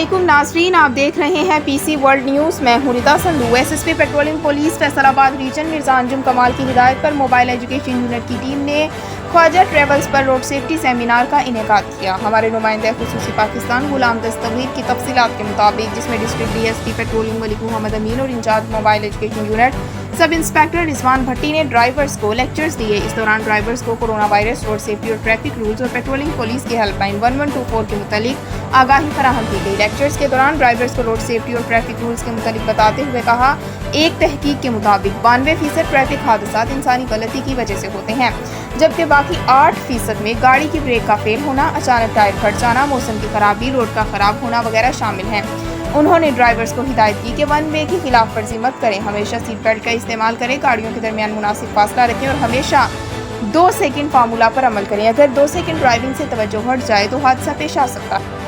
अस्सलामुअलैकुम नाज़रीन, आप देख रहे हैं पीसी वर्ल्ड न्यूज़। मैं हूं Rita Sandhu. SSP patrolling police Faisalabad region Mirza Anjum Kamal की हिदायत पर मोबाइल एजुकेशन यूनिट की टीम ने ख्वाजा ट्रेवल्स पर रोड सेफ्टी सेमिनार का इनेकाद किया। हमारे नुमाइंदे खुसूसी पाकिस्तान गुलाम दस्तगीर की तफसीलात के मुताबिक, जिसमें district DSP patrolling Malik Mohammad Amin और incharge mobile education unit sub inspector Rizwan Bhatti ने ड्राइवर्स को लेक्चर्स दिए। इस दौरान ड्राइवर्स को कोरोना वायरस, रोड सेफ्टी और ट्रैफिक रूल्स और पेट्रोलिंग पुलिस की हेल्पलाइन 1124 के मुतालिक आगाही फराहम की गई। लेक्चर्स के दौरान ड्राइवर्स को रोड सेफ्टी और ट्रैफिक रूल्स के मुतालिक बताते हुए कहा, एक तहकीक के मुताबिक 92% ट्रैफिक हादसा इंसानी गलती की वजह से होते हैं, जबकि बाकी 8% में गाड़ी की ब्रेक का फेल होना, अचानक टायर फट जाना, मौसम की खराबी, रोड का खराब होना वगैरह शामिल हैं। उन्होंने ड्राइवर्स को हिदायत की कि वन वे की खिलाफ वर्जी मत करें, हमेशा सीट बेल्ट का इस्तेमाल करें, गाड़ियों के दरमियान मुनासिब फासला रखें और हमेशा 2 सेकंड फार्मूला पर अमल करें। अगर 2 सेकंड ड्राइविंग से तवज्जो हट जाए तो हादसा पेश आ सकता है।